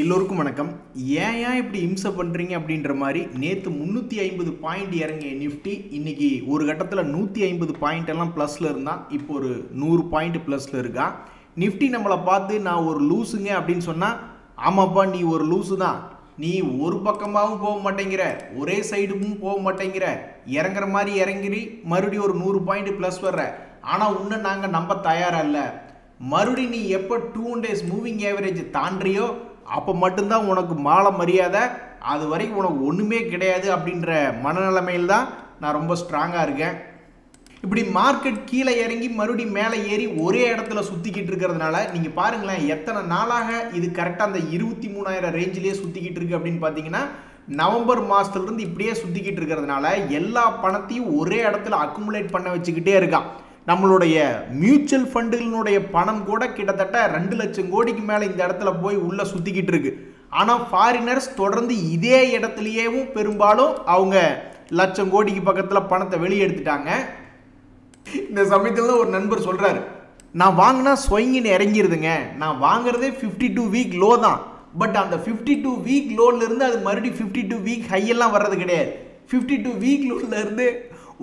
எல்லோருக்கும் வணக்கம். ஏன் இப்படி இம்சை பண்ணுறீங்க அப்படின்ற மாதிரி நேற்று 350 பாயிண்ட் இறங்கிய நிஃப்டி இன்னைக்கு ஒரு கட்டத்தில் 150 பாயிண்ட் எல்லாம் ப்ளஸில் இருந்தால் இப்போ ஒரு 100 பாயிண்ட் ப்ளஸில் இருக்கா. நிஃப்டி நம்மளை பார்த்து நான் ஒரு லூஸுங்க அப்படின்னு சொன்னால், ஆமாப்பா நீ ஒரு லூஸு தான், நீ ஒரு பக்கமாகவும் போக மாட்டேங்கிற, ஒரே சைடுக்கும் போக மாட்டேங்கிற, இறங்குற மாதிரி இறங்கி மறுபடியும் ஒரு 100 பாயிண்ட் ப்ளஸ் வர்ற, ஆனால் இன்னும் நாங்கள் நம்ப தயாராக இல்லை. மறுபடியும் நீ எப்போ 2 days மூவிங் ஆவரேஜ் தாண்டியோ அப்போ மட்டும்தான் உனக்கு மாலை மரியாதை, அது வரைக்கும் உனக்கு ஒன்றுமே கிடையாது அப்படின்ற மனநிலைமையில் தான் நான் ரொம்ப ஸ்ட்ராங்காக இருக்கேன். இப்படி மார்க்கெட் கீழே இறங்கி மறுபடியும் மேலே ஏறி ஒரே இடத்துல சுற்றிக்கிட்டு இருக்கிறதுனால நீங்கள் பாருங்களேன், எத்தனை நாளாக இது கரெக்டாக அந்த 23,000 ரேஞ்சிலேயே சுற்றிக்கிட்டு இருக்கு அப்படின்னு பார்த்தீங்கன்னா, நவம்பர் மாதத்துலேருந்து இப்படியே சுற்றிக்கிட்டு இருக்கிறதுனால எல்லா பணத்தையும் ஒரே இடத்துல அக்குமுலேட் பண்ண வச்சுக்கிட்டே இருக்கான். நம்மளுடைய மியூச்சுவல் ஃபண்டுகளினுடைய பணம் கூட கிட்டத்தட்ட 2 லட்சம் கோடிக்கு மேலே இந்த இடத்துல போய் உள்ளே சுற்றிக்கிட்டு இருக்கு. ஆனால் ஃபாரினர்ஸ் தொடர்ந்து இதே இடத்துலையேவும் பெரும்பாலும் அவங்க லட்சம் கோடிக்கு பக்கத்தில் பணத்தை வெளியே எடுத்துட்டாங்க. இந்த சமயத்தில் தான் ஒரு நண்பர் சொல்கிறாரு, நான் வாங்கினா ஸ்வைங்கின்னு இறங்கிடுதுங்க, நான் வாங்குறதே 52 வீக் லோ தான், பட் அந்த 52 வீக் லோன்லேருந்து அது மறுபடியும் 52 வீக் ஹையெல்லாம் வர்றது கிடையாது. 52 வீக் லோன்லேருந்து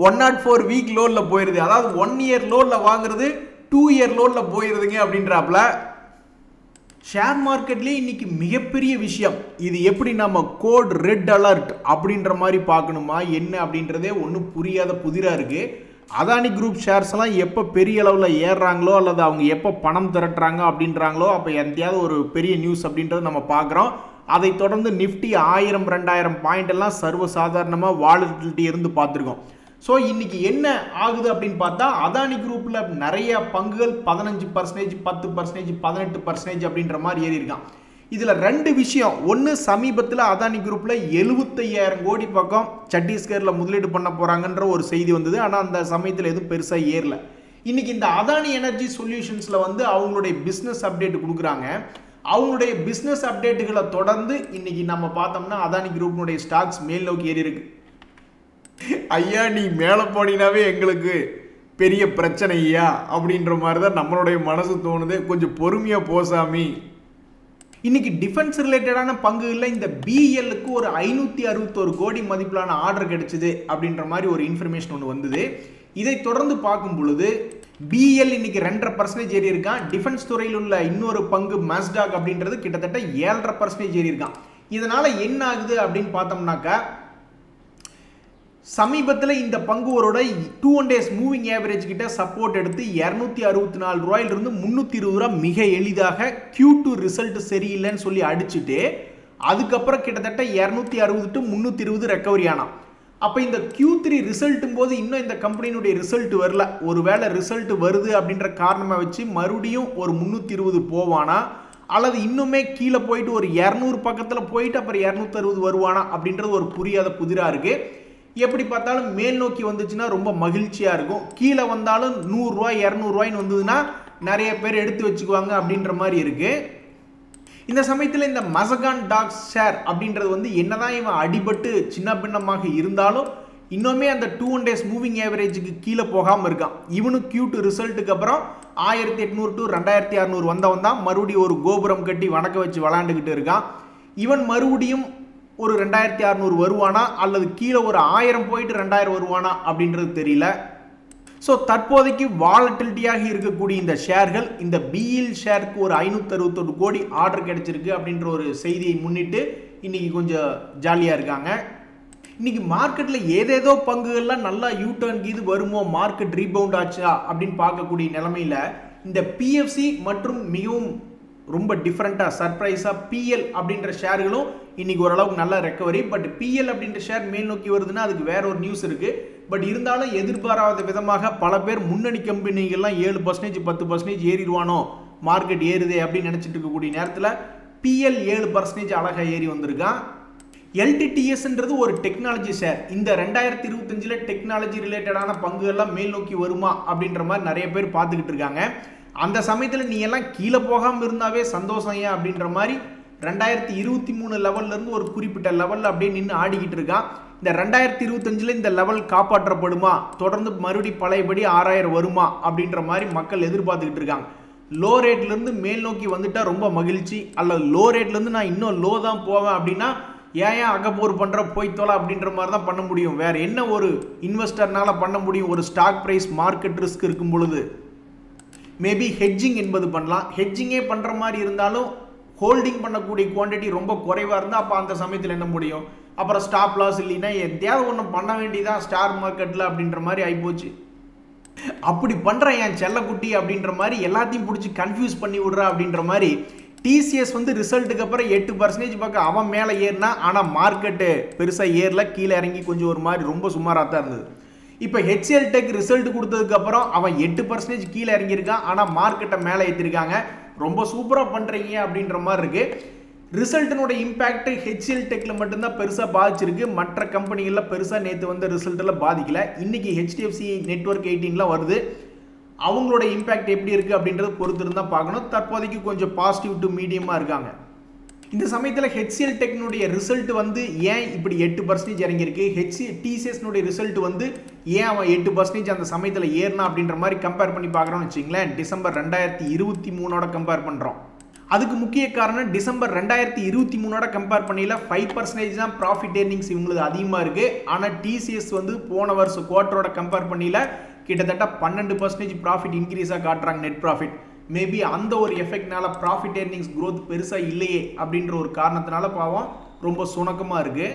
104 வீக் லோனில் போயிடுது. அதாவது 1 இயர் லோனில் வாங்குறது 2 இயர் லோனில் போயிடுதுங்க அப்படின்றாப்புல. ஷேர் மார்க்கெட்லேயே இன்னைக்கு மிகப்பெரிய விஷயம் இது. எப்படி நம்ம கோட் ரெட் அலர்ட் அப்படின்ற மாதிரி பார்க்கணுமா என்ன அப்படின்றதே ஒன்றும் புரியாத புதிராக இருக்குது. அதானி குரூப் ஷேர்ஸ் எல்லாம் எப்போ பெரிய அளவில் ஏறுறாங்களோ அல்லது அவங்க எப்போ பணம் திரட்டுறாங்க அப்படின்றாங்களோ அப்போ எந்தையாவது ஒரு பெரிய நியூஸ் அப்படின்றத நம்ம பார்க்குறோம். அதை தொடர்ந்து நிஃப்டி 1000-2000 பாயிண்ட் எல்லாம் சர்வசாதாரணமாக வாலட்டிலிட்டி இருந்து பார்த்துருக்கோம். ஸோ இன்னைக்கு என்ன ஆகுது அப்படின்னு பார்த்தா, அதானி குரூப்பில் நிறைய பங்குகள் 15%, 10%, 18% அப்படின்ற மாதிரி ஏறி இருக்கான். இதில் 2 விஷயம். ஒன்று, சமீபத்தில் அதானி குரூப்பில் 75,000 கோடி பக்கம் சத்தீஸ்கரில் முதலீடு பண்ண போகிறாங்கன்ற ஒரு செய்தி வந்தது. ஆனால் அந்த சமயத்தில் எதுவும் பெருசாக ஏறல. இன்னைக்கு இந்த அதானி எனர்ஜி சொல்யூஷன்ஸில் வந்து அவங்களுடைய பிஸ்னஸ் அப்டேட் கொடுக்குறாங்க. அவங்களுடைய பிஸ்னஸ் அப்டேட்டுகளை தொடர்ந்து இன்னைக்கு நம்ம பார்த்தோம்னா அதானி குரூப்பினுடைய ஸ்டாக்ஸ் மேல் நோக்கி ஏறி இருக்கு. ஐயா நீ மேலே போனீங்கன்னாவே எங்களுக்கு பெரிய பிரச்சனை ஐயா அப்படின்ற மாதிரி தான் நம்மளுடைய மனசு தோணுது. கொஞ்சம் பொறுமையாக போசாமி. இன்னைக்கு டிஃபென்ஸ் ரிலேட்டடான பங்குகளில் இந்த பிஎல்லுக்கு ஒரு 561 கோடி மதிப்பிலான ஆர்டர் கிடைச்சிது அப்படின்ற மாதிரி ஒரு இன்ஃபர்மேஷன் ஒன்று வந்தது. இதை தொடர்ந்து பார்க்கும் பொழுது பிஎல் இன்னைக்கு 2.5% ஏறி இருக்கான். டிஃபென்ஸ் துறையில் உள்ள இன்னொரு பங்கு மாஸ்டாக் அப்படின்றது கிட்டத்தட்ட 7.5% ஏறி இருக்கான். இதனால என்ன ஆகுது அப்படின்னு பார்த்தோம்னாக்கா, சமீபத்தில் இந்த பங்குவரோட 2 days மூவிங் ஆவரேஜ் கிட்ட சப்போர்ட் எடுத்து 264 ரூபாயிலிருந்து 320 ரூபா மிக எளிதாக Q2 ரிசல்ட் சரியில்லைன்னு சொல்லி அடிச்சுட்டு அதுக்கப்புறம் கிட்டத்தட்ட 260 to 320 ரெக்கவரி ஆனான். அப்போ இந்த Q3 ரிசல்ட்டும் போது இன்னும் இந்த கம்பெனியினுடைய ரிசல்ட் வரல. ஒருவேளை ரிசல்ட் வருது அப்படின்ற காரணமாக வச்சு மறுபடியும் ஒரு 320 போவானா அல்லது இன்னுமே கீழே போயிட்டு ஒரு 200 பக்கத்தில் போயிட்டு அப்புறம் 260 வருவானா அப்படின்றது ஒரு புரியாத புதிராக இருக்கு. எப்படி பார்த்தாலும் மேல் நோக்கி வந்துச்சுன்னா ரொம்ப மகிழ்ச்சியாக இருக்கும். கீழே வந்தாலும் 100 ரூபாய் 200 ரூபாய்ன்னு வந்ததுன்னா நிறைய பேர் எடுத்து வச்சுக்குவாங்க அப்படின்ற மாதிரி இருக்கு. இந்த சமயத்தில் இந்த மசகான் டாக்ஸ் ஷேர் அப்படின்றது வந்து என்னதான் இவன் அடிபட்டு சின்ன பின்னமாக இருந்தாலும் இன்னுமே அந்த 2 days மூவிங் ஆவரேஜுக்கு கீழே போகாமல் இருக்கான். இவனும் Q2 ரிசல்ட்டுக்கு அப்புறம் 1800 to 2600 வந்தவன் தான் மறுபடியும் ஒரு கோபுரம் கட்டி வணக்க வச்சு விளாண்டுக்கிட்டு இருக்கான். இவன் மறுபடியும் ஒரு 2600 வருவானா அல்லது கீழே ஒரு 1000 போயிட்டு 2000 வருவானா அப்படின்றது தெரியல. ஸோ தற்போதைக்கு வாலட்டிலிட்டியாக இருக்கக்கூடிய இந்த ஷேர்கள், இந்த பிஎல் ஷேருக்கு ஒரு 561 கோடி ஆர்டர் கிடைச்சிருக்கு அப்படின்ற ஒரு செய்தியை முன்னிட்டு இன்னைக்கு கொஞ்சம் ஜாலியாக இருக்காங்க. இன்னைக்கு மார்க்கெட்டில் ஏதேதோ பங்குகள்லாம் நல்லா யூட்டர்ன் கீது வருமோ, மார்க்கெட் ரீபவுண்ட் ஆச்சா அப்படின்னு பார்க்கக்கூடிய நிலைமையில் இந்த பிஎஃப்சி மற்றும் மிகவும் ரொம்ப டிஃப்ரெண்ட்டாக சர்ப்ரைஸாக பிஎல் அப்படின்ற ஷேர்களும் இன்னைக்கு ஓரளவுக்கு நல்ல ரெக்கவரி. பட் பிஎல் அப்படின்ற ஷேர் மேல் நோக்கி வருதுன்னா அதுக்கு வேற ஒரு நியூஸ் இருக்குது. பட் இருந்தாலும் எதிர்பாராத விதமாக பல பேர் முன்னணி கம்பெனிகள்லாம் 7%, 10% ஏறிடுவானோ, மார்க்கெட் ஏறுதே அப்படின்னு நினச்சிட்டு இருக்கக்கூடிய நேரத்தில் பிஎல் 7% அழகாக ஏறி வந்திருக்கான். எல்டிடிஎஸ்ன்றது ஒரு டெக்னாலஜி ஷேர். இந்த 2025 டெக்னாலஜி ரிலேட்டடான பங்குகள்லாம் மேல் நோக்கி வருமா அப்படின்ற மாதிரி நிறைய பேர் பார்த்துக்கிட்டு இருக்காங்க. அந்த சமயத்தில் நீ எல்லாம் கீழே போகாமல் இருந்தாவே சந்தோஷம் ஏன் அப்படின்ற மாதிரி 2023 லெவல்லேருந்து ஒரு குறிப்பிட்ட லெவலில் அப்படியே நின்று ஆடிக்கிட்டு இருக்கான். இந்த 2025 இந்த லெவல் காப்பாற்றப்படுமா, தொடர்ந்து மறுபடி பழையபடி 6000 வருமா அப்படின்ற மாதிரி மக்கள் எதிர்பார்த்துக்கிட்டு இருக்காங்க. லோ ரேட்லேருந்து மேல் நோக்கி வந்துட்டா ரொம்ப மகிழ்ச்சி, அல்லது லோ ரேட்லேருந்து நான் இன்னும் லோ தான் போவேன் அப்படின்னா ஏன் அகப்போர் பண்ணுற போய் தோலை அப்படின்ற மாதிரி தான் பண்ண முடியும். வேறு என்ன ஒரு இன்வெஸ்டர்னால பண்ண முடியும்? ஒரு ஸ்டாக் ப்ரைஸ் மார்க்கெட் ரிஸ்க் இருக்கும் பொழுது மேபி ஹெட்ஜிங் என்பது பண்ணலாம். ஹெட்ஜிங்கே பண்ணுற மாதிரி இருந்தாலும் ஹோல்டிங் பண்ணக்கூடிய குவான்டிட்டி ரொம்ப குறைவாக இருந்தால் அப்போ அந்த சமயத்தில் என்ன முடியும்? அப்புறம் ஸ்டாப் லாஸ் இல்லைன்னா எதையாவது ஒன்று பண்ண வேண்டியதான் ஸ்டார் மார்க்கெட்டில் அப்படின்ற மாதிரி ஆகிப்போச்சு. அப்படி பண்ணுற என் செல்லக்குட்டி அப்படின்ற மாதிரி எல்லாத்தையும் பிடிச்சி கன்ஃபியூஸ் பண்ணி விடுறா அப்படின்ற மாதிரி டிசிஎஸ் வந்து ரிசல்ட்டுக்கு அப்புறம் 8% பக்கம் அவன் மேலே ஏறினா, ஆனால் மார்க்கெட்டு பெருசாக ஏறல, கீழே இறங்கி கொஞ்சம் ஒரு மாதிரி ரொம்ப சுமாராக தான் இருந்தது. இப்போ HCL Tech ரிசல்ட் கொடுத்ததுக்கப்புறம் அவன் 8% கீழே இறங்கியிருக்கான், ஆனால் மார்க்கெட்டை மேலே ஏற்றிருக்காங்க. ரொம்ப சூப்பராக பண்ணுறீங்க அப்படின்ற மாதிரி இருக்குது. ரிசல்ட்டினோட இம்பேக்ட் HCL Techல மட்டும்தான் பெருசாக பாதிச்சிருக்கு, மற்ற கம்பெனிகளில் பெருசாக நேற்று வந்த ரிசல்ட்டில் பாதிக்கல. இன்றைக்கி HDFC நெட்வொர்க் 18 வருது, அவங்களோட இம்பேக்ட் எப்படி இருக்குது அப்படின்றத பொறுத்து இருந்தால் பார்க்கணும். தற்போதைக்கு கொஞ்சம் பாசிட்டிவ் டு மீடியமாக இருக்காங்க. இந்த சமயத்தில் HCL Techனுடைய ரிசல்ட் வந்து ஏன் இப்படி 8% இறங்கியிருக்கு, TCSனுடைய ரிசல்ட் வந்து ஏன் அவன் 8% அந்த சமயத்தில் ஏறினா அப்படின்ற மாதிரி கம்பேர் பண்ணி பார்க்குறோம்னு வச்சிங்களேன். டிசம்பர் 2023 கம்பேர் பண்ணுறோம். அதுக்கு முக்கிய காரணம் டிசம்பர் 2023 கம்பேர் பண்ணியில் 5% தான் ப்ராஃபிட் ஏர்னிங்ஸ் இவங்களுக்கு அதிகமாக இருக்குது. ஆனால் TCS வந்து போன வருஷம் குவார்ட்டரோட கம்பேர் பண்ணியில் கிட்டத்தட்ட 12% ப்ராஃபிட் இன்க்ரீஸாக காட்டுறாங்க, நெட் ப்ராஃபிட். மேபி அந்த ஒரு எஃபெக்ட்னால ப்ராஃபிட் ஏர்னிங்ஸ் க்ரோத் பெருசாக இல்லையே அப்படின்ற ஒரு காரணத்தினால பாவம் ரொம்ப சுணக்கமாக இருக்குது.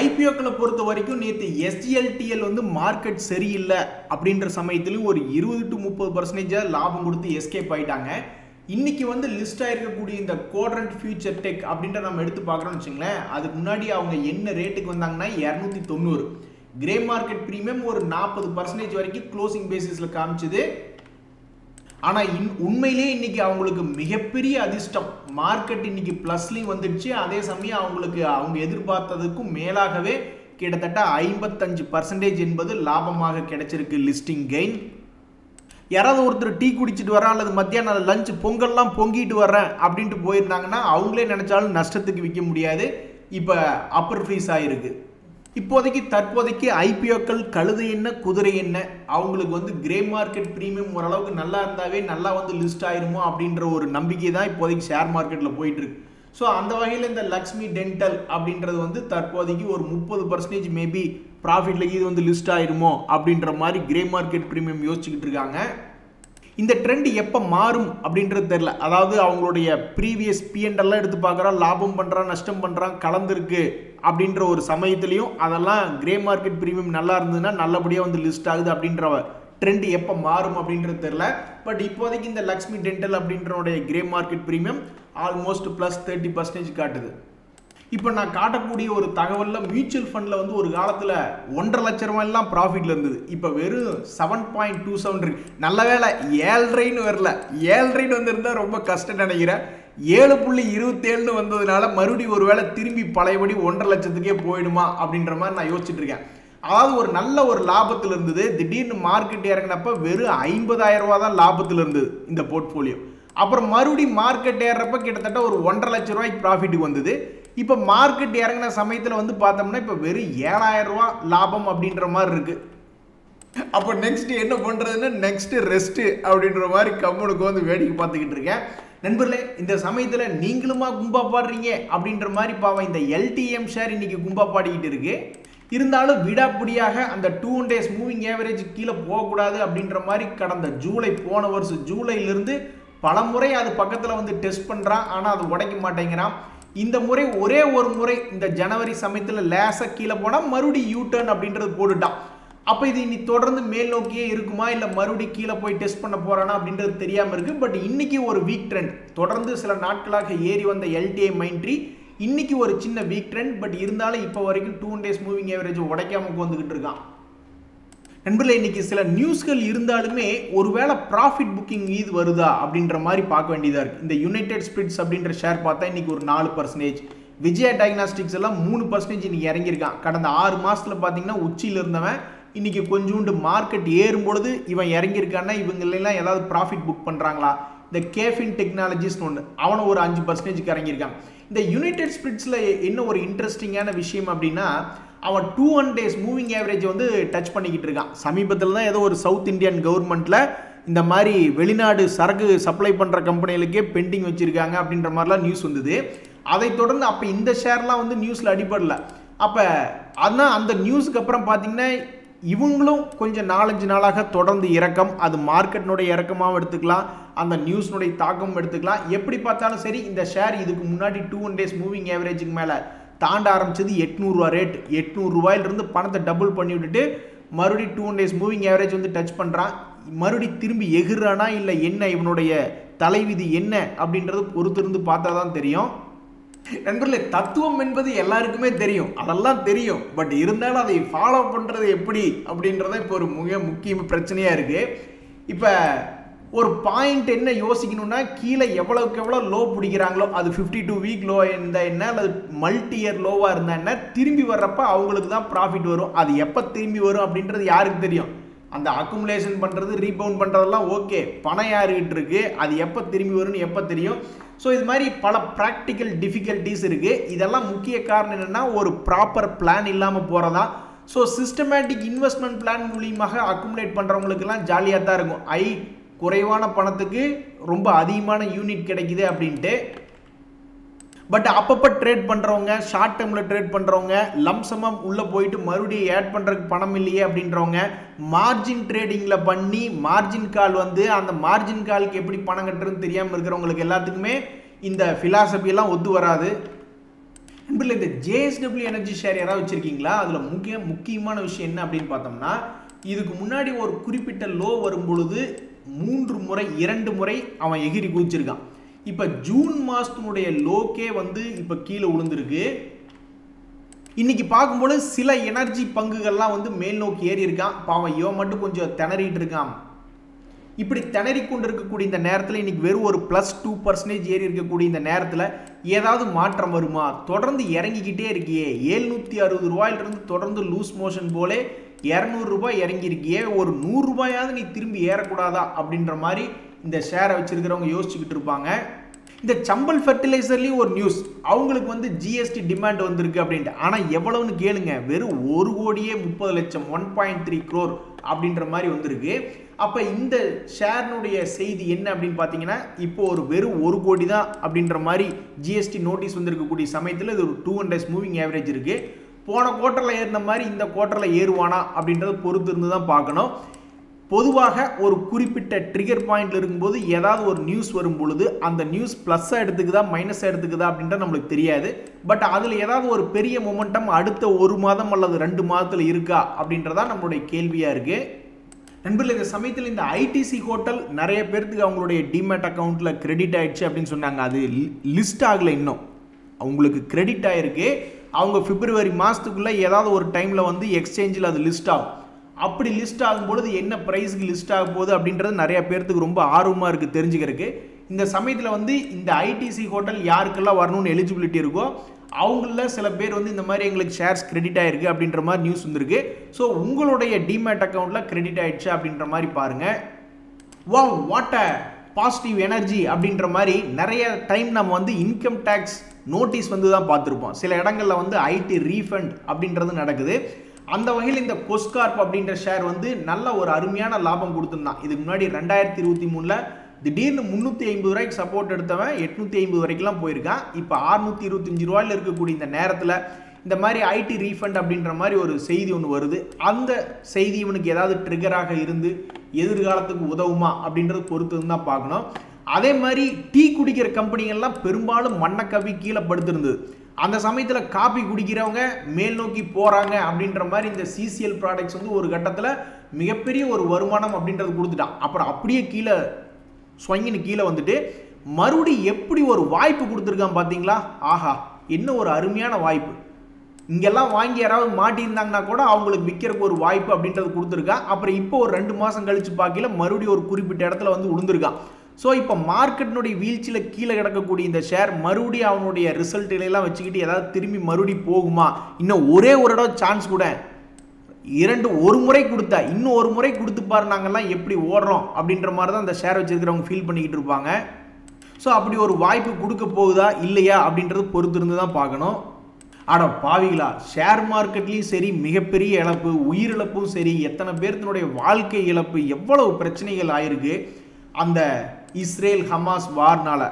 ஐபிஓக்களை பொறுத்த வரைக்கும் நேற்று SGLTL வந்து மார்க்கெட் சரியில்லை அப்படின்ற சமயத்துலையும் ஒரு 20 to 30% லாபம் கொடுத்து எஸ்கேப் ஆகிட்டாங்க. இன்னைக்கு வந்து லிஸ்ட் ஆகிருக்கக்கூடிய இந்த கோட்ரண்ட் ஃபியூச்சர் டெக் அப்படின்ற நம்ம எடுத்து பார்க்குறோம்னு வச்சுங்களேன். அதுக்கு முன்னாடி அவங்க என்ன ரேட்டுக்கு வந்தாங்கன்னா 290. கிரே மார்க்கெட் ப்ரீமியம் ஒரு 40% வரைக்கும் க்ளோசிங் பேசிஸில் காமிச்சுது. ஆனால் உண்மையிலேயே இன்னைக்கு அவங்களுக்கு மிகப்பெரிய அதிர்ஷ்டம், மார்க்கெட் இன்னைக்கு ப்ளஸ்லையும் வந்துடுச்சு. அதே சமயம் அவங்களுக்கு அவங்க எதிர்பார்த்ததுக்கும் மேலாகவே கிட்டத்தட்ட 55% என்பது லாபமாக கிடைச்சிருக்கு லிஸ்டிங் கெயின். யாராவது ஒருத்தர் டீ குடிச்சிட்டு வரேன் அல்லது மத்தியானம் லஞ்ச் பொங்கல்லாம் பொங்கிட்டு வர்றேன் அப்படின்ட்டு போயிருந்தாங்கன்னா அவங்களே நினச்சாலும் நஷ்டத்துக்கு விற்க முடியாது. இப்போ அப்பர் ஃப்ரீஸ் ஆகிருக்கு. இப்போதைக்கு தற்போதைக்கு ஐபிஓக்கள் கழுதை என்ன குதிரை என்ன, அவங்களுக்கு வந்து கிரே மார்க்கெட் ப்ரீமியம் ஓரளவுக்கு நல்லா இருந்தாவே நல்லா வந்து லிஸ்ட் ஆயிருமோ அப்படின்ற ஒரு நம்பிக்கை தான் இப்போதைக்கு ஷேர் மார்க்கெட்டில் போயிட்டுருக்கு. ஸோ அந்த வகையில் இந்த லக்ஷ்மி டென்டல் அப்படின்றது வந்து தற்போதைக்கு ஒரு 30% மேபி ப்ராஃபிட்ல இது வந்து லிஸ்ட் ஆயிருமோ அப்படின்ற மாதிரி கிரே மார்க்கெட் ப்ரீமியம் யோசிச்சுக்கிட்டு இருக்காங்க. இந்த ட்ரெண்ட் எப்போ மாறும் அப்படின்றது தெரில. அதாவது அவங்களுடைய ப்ரீவியஸ் பிஎன்எல்லாம் எடுத்து பார்க்குறான், லாபம் பண்ணுறான் நஷ்டம் பண்ணுறான் கலந்துருக்கு அப்படின்ற ஒரு சமயத்துலையும் அதெல்லாம் கிரே மார்க்கெட் ப்ரீமியம் நல்லா இருந்ததுன்னா நல்லபடியாக வந்து லிஸ்ட் ஆகுது அப்படின்ற ட்ரெண்ட் எப்போ மாறும் அப்படின்றது தெரில. பட் இப்போதைக்கு இந்த லக்ஷ்மி டென்டல் அப்படின்றனுடைய கிரே மார்க்கெட் ப்ரீமியம் ஆல்மோஸ்ட் +30% காட்டுது. இப்போ நான் காட்டக்கூடிய ஒரு தகவலில் மியூச்சுவல் ஃபண்டில் வந்து ஒரு காலத்தில் 1.5 லட்ச ரூபாயெல்லாம் ப்ராஃபிட்டில் இருந்தது. இப்போ வெறும் 7.27 இருக்கு. நல்ல வேலை 7.5 வரல, 7.5 வந்திருந்தால் ரொம்ப கஷ்டம் நினைக்கிறேன். 7.27 வந்ததுனால மறுபடியும் ஒரு வேளை திரும்பி பழையபடி 1.5 லட்சத்துக்கே போயிடுமா அப்படின்ற மாதிரி நான் யோசிச்சுட்டு இருக்கேன். அதாவது ஒரு நல்ல ஒரு லாபத்தில் இருந்தது, திடீர்னு மார்க்கெட் இறங்கினப்ப வெறும் 50,000 ரூபா தான் லாபத்தில் இருந்தது இந்த போர்ட்ஃபோலியோ. அப்புறம் மறுபடியும் மார்க்கெட் ஏறப்ப கிட்டத்தட்ட ஒரு 1.5 லட்ச ரூபாய்க்கு ப்ராஃபிட்டுக்கு வந்தது. இப்போ மார்க்கெட் இறங்கின சமயத்தில் வந்து பார்த்தோம்னா இப்போ வெறும் 7,000 ரூபா லாபம் அப்படின்ற மாதிரி இருக்கு. அப்போ நெக்ஸ்ட் என்ன பண்ணுறதுன்னு நெக்ஸ்ட் ரெஸ்ட்டு அப்படின்ற மாதிரி கம்முனுக்கு வந்து வேடிக்கை பார்த்துக்கிட்டு இருக்கேன். நண்பர்களே, இந்த சமயத்தில் நீங்களுமா கும்பா பாடுறீங்க அப்படின்ற மாதிரி பாவம் இந்த LTM ஷேர் இன்னைக்கு கும்பா பாடிக்கிட்டு இருக்கு. இருந்தாலும் விடாப்பிடியாக அந்த 2 days மூவிங் ஆவரேஜ் கீழே போகக்கூடாது அப்படின்ற மாதிரி கடந்த போன வருஷம் ஜூலையிலிருந்து பல முறை அது பக்கத்தில் வந்து டெஸ்ட் பண்ணுறான், ஆனால் அது உடைக்க மாட்டேங்கிறான். இந்த முறை ஒரே ஒரு முறை இந்த ஜனவரி சமயத்தில் லேசாக கீழே போனால் மறுபடியும் யூட்டர்ன் அப்படின்றது போட்டுட்டான். அப்போ இது இனி தொடர்ந்து மேல் நோக்கியே இருக்குமா இல்லை மறுபடியும் கீழே போய் டெஸ்ட் பண்ண போகிறானா அப்படின்றது தெரியாமல் இருக்குது. பட் இன்னைக்கு ஒரு வீக் ட்ரெண்ட், தொடர்ந்து சில நாட்களாக ஏறி வந்த LTI மைண்ட்ரி இன்னைக்கு ஒரு சின்ன வீக் ட்ரெண்ட். பட் இருந்தாலும் இப்போ வரைக்கும் 2 days மூவிங் ஆவரேஜ் உடைக்காம வந்துகிட்டு இருக்கான். நண்பர்களே, இன்னைக்கு சில நியூஸ்கள் இருந்தாலுமே ஒருவேளை ப்ராஃபிட் புக்கிங் இது வருதா அப்படின்ற மாதிரி பார்க்க வேண்டியதாக இருக்குது. இந்த யுனைடெட் ஸ்பிரிட்ஸ் அப்படின்ற ஷேர் பார்த்தா இன்னைக்கு ஒரு 4%, விஜயா டயக்னாஸ்டிக்ஸ் எல்லாம் 3% இன்னைக்கு இறங்கியிருக்கான். கடந்த 6 மாதத்தில் பார்த்தீங்கன்னா உச்சியில் இருந்தவன் இன்னைக்கு கொஞ்சோண்டு மார்க்கெட் ஏறும் பொழுது இவன் இறங்கியிருக்கான்னா இவங்களெல்லாம் ஏதாவது ப்ராஃபிட் புக் பண்ணுறாங்களா? இந்த கேஃபின் டெக்னாலஜிஸ்னு ஒன்று, அவனை ஒரு 5% இறங்கியிருக்கான். இந்த யுனைடெட் ஸ்பிரிட்ஸில் என்ன ஒரு இன்ட்ரெஸ்டிங்கான விஷயம் அப்படின்னா, அவன் 200 days மூவிங் ஆவரேஜ் வந்து டச் பண்ணிக்கிட்டு இருக்கான். சமீபத்தில் தான் ஏதோ ஒரு சவுத் இந்தியன் கவர்மெண்ட்டில் இந்த மாதிரி வெளிநாடு சரக்கு சப்ளை பண்ணுற கம்பெனிகளுக்கே பெண்டிங் வச்சுருக்காங்க அப்படின்ற மாதிரிலாம் நியூஸ் வந்தது. அதை தொடர்ந்து அப்போ இந்த ஷேர்லாம் வந்து நியூஸில் அடிபடல. அப்போ ஆனால் அந்த நியூஸுக்கு அப்புறம் பார்த்தீங்கன்னா இவங்களும் கொஞ்சம் 4-5 நாளாக தொடர்ந்து இறக்கம், அது மார்க்கெட்னுடைய இறக்கமாகவும் எடுத்துக்கலாம், அந்த நியூஸ்னுடைய தாக்கமும் எடுத்துக்கலாம். எப்படி பார்த்தாலும் சரி இந்த ஷேர் இதுக்கு முன்னாடி 2 days மூவிங் ஆவரேஜுக்கு மேலே தாண்ட ஆரம்பிச்சது 800 ரூபா ரேட். 800 ரூபாயிலிருந்து பணத்தை டபுள் பண்ணி விட்டுட்டு மறுபடியும் 2 days மூவிங் ஆவரேஜ் வந்து டச் பண்ணுறான். மறுபடி திரும்பி எகிரானா இல்லை என்ன, இவனுடைய தலைவிதி என்ன அப்படின்றது பொறுத்திருந்து பார்த்தா தான் தெரியும். நண்பர்களே, தத்துவம் என்பது எல்லாருக்குமே தெரியும், அதெல்லாம் தெரியும். பட் இருந்தாலும் அதை ஃபாலோ பண்ணுறது எப்படி அப்படின்றத இப்போ ஒரு முக்கிய பிரச்சனையாக இருக்குது. இப்போ ஒரு பாயிண்ட் என்ன யோசிக்கணும்னா, கீழே எவ்வளோக்கு எவ்வளோ லோ பிடிக்கிறாங்களோ அது 52 வீக் லோ இருந்தால் என்ன, அல்லது மல்டி இயர் லோவாக இருந்தால் என்ன, திரும்பி வர்றப்ப அவங்களுக்கு தான் ப்ராஃபிட் வரும். அது எப்போ திரும்பி வரும் அப்படின்றது யாருக்கு தெரியும்? அந்த அக்குமுலேஷன் பண்ணுறது, ரீபவுண்ட் பண்ணுறதெல்லாம் ஓகே, பணம் யாருக்கிட்டு இருக்குது, அது எப்போ திரும்பி வரும்னு எப்போ தெரியும்? ஸோ இது மாதிரி பல ப்ராக்டிக்கல் டிஃபிகல்ட்டிஸ் இருக்குது. இதெல்லாம் முக்கிய காரணம் என்னென்னா ஒரு ப்ராப்பர் பிளான் இல்லாமல் போகிறதா. ஸோ சிஸ்டமேட்டிக் இன்வெஸ்ட்மெண்ட் பிளான் மூலியமாக அக்குமுலேட் பண்ணுறவங்களுக்கெல்லாம் ஜாலியாக தான் இருக்கும். குறைவான பணத்துக்கு ரொம்ப அதிகமான யூனிட் கிடைக்குது அப்படின்ட்டு. பட் அப்பப்போ ட்ரேட் பண்ணுறவங்க, ஷார்ட் டேர்மில் ட்ரேட் பண்ணுறவங்க, லம்சமாக உள்ளே போயிட்டு மறுபடியும் ஆட் பண்ணுறதுக்கு பணம் இல்லையே அப்படின்றவங்க, மார்ஜின் ட்ரேடிங்கில் பண்ணி மார்ஜின் கால் வந்து அந்த மார்ஜின் காலுக்கு எப்படி பணம் கட்டுறதுன்னு தெரியாமல் இருக்கிறவங்களுக்கு எல்லாத்துக்குமே இந்த ஃபிலாசபியெல்லாம் ஒத்து வராது. நண்பர்களே, இந்த JSW எனர்ஜி ஷேர் யாராவது வச்சுருக்கீங்களா? அதில் முக்கியமான விஷயம் என்ன அப்படின்னு பார்த்தோம்னா, இதுக்கு முன்னாடி ஒரு குறிப்பிட்ட லோ வரும் பொழுது 2 முறை அவன் எகிரி குதிச்சிருக்கான். இப்போ ஜூன் மாதத்தினுடைய லோக்கே வந்து இப்போ கீழே விழுந்திருக்கு. இன்னைக்கு பார்க்கும்போது சில எனர்ஜி பங்குகள்லாம் வந்து மேல் நோக்கி ஏறி இருக்கான். பாவம் இவன் மட்டும் கொஞ்சம் திணறிட்டு இருக்கான். இப்படி திணறி கொண்டு இருக்கக்கூடிய இந்த நேரத்தில் இன்னைக்கு வெறும் ஒரு +2% ஏறி இருக்கக்கூடிய இந்த நேரத்தில் ஏதாவது மாற்றம் வருமா? தொடர்ந்து இறங்கிக்கிட்டே இருக்கியே, 760 ரூபாயிலிருந்து தொடர்ந்து லூஸ் மோஷன் போலே 200 ரூபாய் இறங்கியிருக்கியே, ஒரு 100 ரூபாயாவது நீ திரும்பி ஏறக்கூடாதா அப்படின்ற மாதிரி இந்த ஷேரை வச்சிருக்கிறவங்க யோசிச்சுக்கிட்டு இருப்பாங்க. இந்த சம்பல் ஃபெர்டிலைசர்லேயும் ஒரு நியூஸ், அவங்களுக்கு வந்து GST டிமாண்ட் வந்திருக்கு அப்படின்ட்டு. ஆனால் எவ்வளவுன்னு கேளுங்க, வெறும் 1 கோடியே 30 லட்சம், 1.3 crore அப்படின்ற மாதிரி வந்திருக்கு. அப்போ இந்த ஷேர்னுடைய செய்தி என்ன அப்படின்னு பார்த்தீங்கன்னா, இப்போ ஒரு வெறும் 1 கோடி தான் அப்படின்ற மாதிரி GST நோட்டீஸ் வந்திருக்கக்கூடிய சமயத்தில் இது ஒரு 200 days மூவிங் ஆவரேஜ் இருக்குது. போன குவார்ட்டரில் ஏறின மாதிரி இந்த குவார்ட்டரில் ஏறுவானா அப்படின்றத பொறுத்து இருந்து தான் பார்க்கணும். பொதுவாக ஒரு குறிப்பிட்ட ட்ரிகர் பாயிண்ட்ல இருக்கும்போது ஏதாவது ஒரு நியூஸ் வரும் பொழுது அந்த நியூஸ் ப்ளஸ்ஸாக எடுத்துக்குதா மைனஸாக எடுத்துக்குதா அப்படின்றது நம்மளுக்கு தெரியாது. பட் அதில் ஏதாவது ஒரு பெரிய மொமெண்டம் அடுத்த 1 மாதம் அல்லது 2 மாதத்தில் இருக்கா அப்படின்றதா நம்மளுடைய கேள்வியாக இருக்குது. நண்பர்கள், இந்த சமயத்தில் இந்த ITC ஹோட்டல் நிறைய பேர்த்துக்கு அவங்களுடைய டிமேட் அக்கௌண்ட்டில் கிரெடிட் ஆயிடுச்சு அப்படின்னு சொன்னாங்க. அது லிஸ்ட் ஆகலை, இன்னும் அவங்களுக்கு கிரெடிட் ஆகிருக்கு. அவங்க பிப்ரவரி மாதத்துக்குள்ளே ஏதாவது ஒரு டைமில் வந்து எக்ஸ்சேஞ்சில் அது லிஸ்ட் ஆகும். அப்படி லிஸ்ட் ஆகும்பொழுது என்ன ப்ரைஸுக்கு லிஸ்ட் ஆக போகுது அப்படின்றது நிறைய பேர்த்துக்கு ரொம்ப ஆர்வமாக இருக்குது தெரிஞ்சுக்கிறதுக்கு. இந்த சமயத்தில் வந்து இந்த ITC ஹோட்டல் யாருக்கெல்லாம் வரணும்னு எலிஜிபிலிட்டி இருக்கோ அவங்களில் சில பேர் வந்து இந்த மாதிரி எங்களுக்கு ஷேர்ஸ் கிரெடிட் ஆகிருக்கு அப்படின்ற மாதிரி நியூஸ் வந்திருக்கு. ஸோ உங்களுடைய டிமேட் அக்கௌண்ட்டில் கிரெடிட் ஆகிடுச்சு அப்படின்ற மாதிரி பாருங்கள். Wow, what a positive energy அப்படின்ற மாதிரி நிறைய டைம் நம்ம வந்து இன்கம் டேக்ஸ் நோட்டீஸ் வந்து தான் பார்த்துருப்போம். சில இடங்களில் வந்து IT ரீஃபண்ட் அப்படின்றது நடக்குது. அந்த வகையில் இந்த கொஸ்கார்ப் அப்படின்ற ஷேர் வந்து நல்ல ஒரு அருமையான லாபம் கொடுத்துருந்தான். இதுக்கு முன்னாடி 2023 திடீர்னு 350 ரூபாய்க்கு சப்போர்ட் எடுத்தவன் 850 வரைக்கும்லாம் போயிருக்கான். இப்போ 625 ரூபாயில் இருக்கக்கூடிய இந்த நேரத்தில் இந்த மாதிரி IT ரீஃபண்ட் அப்படின்ற மாதிரி ஒரு செய்தி ஒன்று வருது. அந்த செய்தி இவனுக்கு ஏதாவது ட்ரிகராக இருந்து எதிர்காலத்துக்கு உதவுமா அப்படின்றது பொறுத்து தான் பார்க்கணும். அதே மாதிரி டீ குடிக்கிற கம்பெனிகள்லாம் பெரும்பாலும் மண்ணை கவி கீழே படுத்திருந்தது. அந்த சமயத்தில் காப்பி குடிக்கிறவங்க மேல் நோக்கி போகிறாங்க அப்படின்ற மாதிரி இந்த CCL ப்ராடக்ட்ஸ் வந்து ஒரு கட்டத்தில் மிகப்பெரிய ஒரு வருமானம் அப்படின்றது கொடுத்துட்டான். அப்புறம் அப்படியே கீழே ஸ்வங்கின்னு கீழே வந்துட்டு மறுபடி எப்படி ஒரு வாய்ப்பு கொடுத்துருக்கான் பார்த்தீங்களா? ஆஹா, என்ன ஒரு அருமையான வாய்ப்பு. இங்கெல்லாம் வாங்கி யாராவது மாட்டியிருந்தாங்கன்னா கூட அவங்களுக்கு விற்கிறதுக்கு ஒரு வாய்ப்பு அப்படின்றது கொடுத்துருக்கான். அப்புறம் இப்போ ஒரு 2 மாதம் கழித்து பார்க்கல மறுபடியும் ஒரு குறிப்பிட்ட இடத்துல வந்து விழுந்திருக்கான். ஸோ இப்போ மார்க்கெட்டினுடைய வீழ்ச்சியில் கீழே கிடக்கக்கூடிய இந்த ஷேர் மறுபடியும் அவனுடைய ரிசல்ட்டுகளெல்லாம் வச்சுக்கிட்டு ஏதாவது திரும்பி மறுபடியும் போகுமா? இன்னும் ஒரே ஒரு இடம் சான்ஸ் கூட, ஒரு முறை கொடுத்தா இன்னும் ஒரு முறை கொடுத்துப்பாரு, நாங்கள்லாம் எப்படி ஓடுறோம் அப்படின்ற மாதிரி தான் அந்த ஷேர் வச்சுருக்கிறவங்க ஃபீல் பண்ணிக்கிட்டு இருப்பாங்க. ஸோ அப்படி ஒரு வாய்ப்பு கொடுக்க போகுதா இல்லையா அப்படின்றது பொறுத்து இருந்து தான் பார்க்கணும். அட பாவிகளா, ஷேர் மார்க்கெட்லேயும் சரி மிகப்பெரிய இழப்பு, உயிரிழப்பும் சரி, எத்தனை பேர்த்தினுடைய வாழ்க்கை இழப்பு, எவ்வளவு பிரச்சனைகள் ஆயிருக்கு அந்த இஸ்ரேல் ஹமாஸ் வார்னால.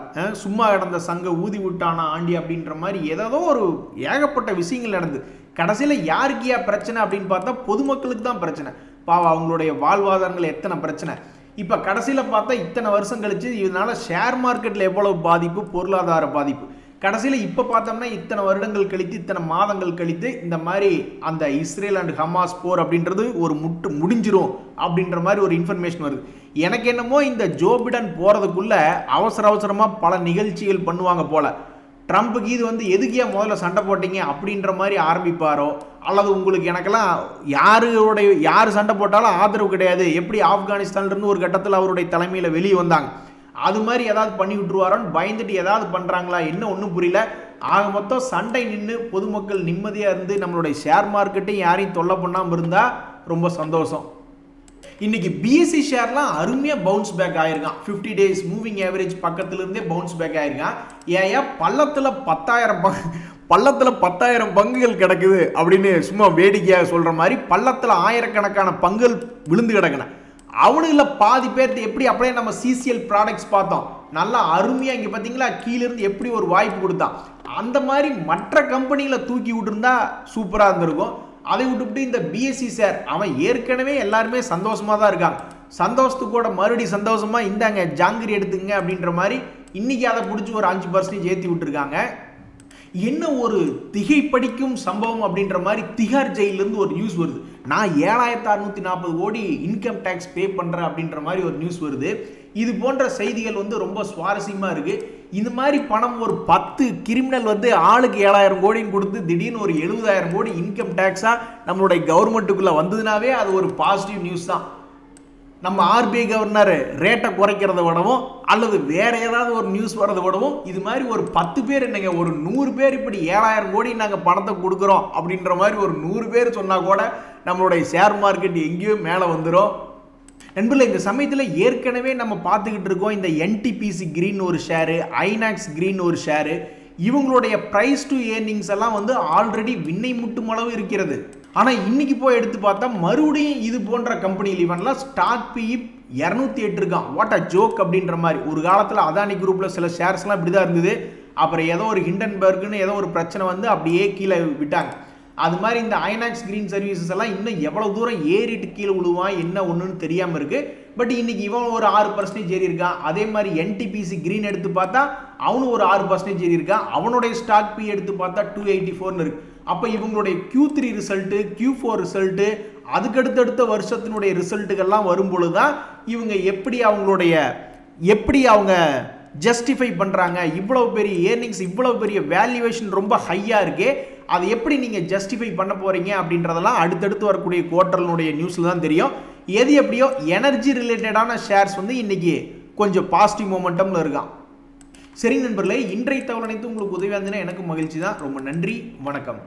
சும்மா கிடந்த சங்க ஊதி விட்டானா ஆண்டி அப்படின்ற மாதிரி ஏதோ ஒரு ஏகப்பட்ட விஷயங்கள் நடந்து கடைசியில் யாருக்கியா பிரச்சனை அப்படின்னு பார்த்தா பொதுமக்களுக்கு தான் பிரச்சனை. பாவம், அவங்களுடைய வாழ்வாதாரங்கள் எத்தனை பிரச்சனை. இப்போ கடைசியில் பார்த்தா இத்தனை வருஷம் கழிச்சு இதனால ஷேர் மார்க்கெட்டில் எவ்வளவு பாதிப்பு, பொருளாதார பாதிப்பு. கடைசியில் இப்போ பார்த்தோம்னா இத்தனை வருடங்கள் கழித்து, இத்தனை மாதங்கள் கழித்து இந்த மாதிரி அந்த இஸ்ரேல் அண்ட் ஹமாஸ் போர் அப்படின்றது ஒரு முடிஞ்சிரும் அப்படின்ற மாதிரி ஒரு இன்ஃபர்மேஷன் வருது. எனக்கு என்னமோ இந்த ஜோ பிடன் போகிறதுக்குள்ள அவசரமாக பல நிகழ்ச்சிகள் பண்ணுவாங்க போல. ட்ரம்ப்புக்கு இது வந்து எதுக்கியா முதல்ல சண்டை போட்டீங்க அப்படின்ற மாதிரி ஆரம்பிப்பாரோ, அல்லது உங்களுக்கு எனக்கெல்லாம் யார் சண்டை போட்டாலும் ஆதரவு கிடையாது, எப்படி ஆப்கானிஸ்தான்லேருந்து ஒரு கட்டத்தில் அவருடைய தலைமையில் வெளியே வந்தாங்க, அது மாதிரி ஏதாவது பண்ணி விட்டுருவாரோன்னு பயந்துட்டு ஏதாவது பண்ணுறாங்களா என்ன ஒன்றும் புரியல. ஆக மொத்தம் சண்டை நின்று பொதுமக்கள் நிம்மதியாக இருந்து நம்மளுடைய ஷேர் மார்க்கெட்டையும் யாரையும் தொல்லை பண்ணாமல் இருந்தால் ரொம்ப சந்தோஷம். இன்னைக்கு பிஎஸ்சி ஷேர்லாம் அருமையாக பவுன்ஸ் பேக் ஆயிருக்கான். 50 days மூவிங் ஆவரேஜ் பக்கத்துல இருந்தே பவுன்ஸ் பேக் ஆயிருக்கான். ஏன் பள்ளத்தில் 10,000 பங்குகள் கிடக்குது அப்படின்னு சும்மா வேடிக்கையாக சொல்ற மாதிரி பள்ளத்தில் ஆயிரக்கணக்கான பங்குகள் விழுந்து கிடக்குன. அவனுங்கள பாதி பேர்த்து எப்படி அப்படியே நம்ம சிசிஎல் ப்ராடக்ட்ஸ் பார்த்தோம், நல்லா அருமையாக இங்கே பார்த்தீங்களா கீழிருந்து எப்படி ஒரு வாய்ப்பு கொடுத்தான். அந்த மாதிரி மற்ற கம்பெனிகளை தூக்கி விட்டுருந்தா சூப்பராக இருந்திருக்கும். அதை விட்டுவிட்டு இந்த பிஎஸ்சி ஷேர் அவன் ஏற்கனவே எல்லாருமே சந்தோஷமாக தான் இருக்காங்க. சந்தோஷத்துக்கூட மறுபடியும் சந்தோஷமாக இந்தாங்க ஜாங்கிரி எடுத்துங்க அப்படின்ற மாதிரி இன்னைக்கு அதை பிடிச்சி ஒரு 5% ஏற்றி விட்டுருக்காங்க. என்ன ஒரு திகைப்படிக்கும் சம்பவம் அப்படின்ற மாதிரி திகார் ஜெயிலிருந்து ஒரு நியூஸ் வருது. நான் 7,640 கோடி இன்கம் டேக்ஸ் பே பண்ணுறேன் அப்படின்ற மாதிரி ஒரு நியூஸ் வருது. இது போன்ற செய்திகள் வந்து ரொம்ப சுவாரஸ்யமாக இருக்குது. இந்த மாதிரி பணம் ஒரு 10 கிரிமினல் வந்து ஆளுக்கு 7,000 கோடின்னு கொடுத்து திடீர்னு ஒரு 70,000 கோடி இன்கம் டேக்ஸாக நம்மளுடைய கவர்மெண்ட்டுக்குள்ளே வந்ததுனாவே அது ஒரு பாசிட்டிவ் நியூஸ் தான். நம்ம ஆர்பிஐ கவர்னர் ரேட்டை குறைக்கிறத விடவும் அல்லது வேற ஏதாவது ஒரு நியூஸ் வரதை விடவும் இது மாதிரி ஒரு 10 பேர் என்னங்க, ஒரு 100 பேர் இப்படி 7,000 கோடி நாங்கள் பணத்தை கொடுக்குறோம் அப்படின்ற மாதிரி ஒரு 100 பேர் சொன்னால் கூட நம்மளுடைய ஷேர் மார்க்கெட் எங்கேயோ மேலே வந்துடும். நண்பர்களே, இந்த சமயத்தில் ஏற்கனவே நம்ம பார்த்துக்கிட்டு இருக்கோம் இந்த என்டிபிசி கிரீன் ஒரு ஷேரு, ஐநாக்ஸ் கிரீன் ஒரு ஷேரு, இவங்களுடைய பிரைஸ் டு ஏர்னிங்ஸ் எல்லாம் வந்து ஆல்ரெடி விண்ணை முட்டும் அளவு இருக்கிறது. ஆனால் இன்னைக்கு போய் எடுத்து பார்த்தா மறுபடியும் இது போன்ற கம்பெனி ஈவன்லாம் ஸ்டாக் பிஇ 208 இருக்கான். வாட் அ ஜோக் அப்படின்ற மாதிரி. ஒரு காலத்தில் அதானி குரூப்பில் சில ஷேர்ஸ்லாம் இப்படி தான் இருந்தது. அப்புறம் ஏதோ ஒரு ஹிண்டன்பர்க்னு ஏதோ ஒரு பிரச்சனை வந்து அப்படியே கீழே விட்டாங்க. அது மாதிரி இந்த ஐநாக்ஸ் கிரீன் சர்வீசஸ் எல்லாம் இன்னும் எவ்வளோ தூரம் ஏறிட்டு கீழே விழுவான் என்ன ஒன்றுன்னு தெரியாமல் இருக்குது. பட் இன்னைக்கு இவன் ஒரு 6% ஏறி இருக்கான். அதே மாதிரி என்டிபிசி கிரீன் எடுத்து பார்த்தா அவனும் ஒரு 6% ஏறி இருக்கான். அவனுடைய ஸ்டாக் பி எடுத்து பார்த்தா 284 இருக்கு. அப்போ இவங்களுடைய Q3 ரிசல்ட்டு, Q4 ரிசல்ட்டு, அதுக்கடுத்தடுத்த வருஷத்தினுடைய ரிசல்ட்டுகள்லாம் வரும்பொழுது தான் இவங்க எப்படி அவங்க ஜஸ்டிஃபை பண்ணுறாங்க. இவ்வளோ பெரிய ஏர்னிங்ஸ், இவ்வளோ பெரிய வேல்யூவேஷன் ரொம்ப ஹையாக இருக்கே, அதை எப்படி நீங்கள் ஜஸ்டிஃபை பண்ண போகிறீங்க அப்படின்றதெல்லாம் அடுத்தடுத்து வரக்கூடிய குவார்ட்டர்னுடைய நியூஸில் தான் தெரியும். எது எப்படியோ எனர்ஜி ரிலேட்டடான ஷேர்ஸ் வந்து இன்றைக்கி கொஞ்சம் பாசிட்டிவ் மொமெண்டமில் இருக்கான். சரி நண்பர்களே, இன்றைய தகவல் அனைத்து உங்களுக்கு உதவியாக இருந்ததுன்னா எனக்கு மகிழ்ச்சி தான். ரொம்ப நன்றி, வணக்கம்.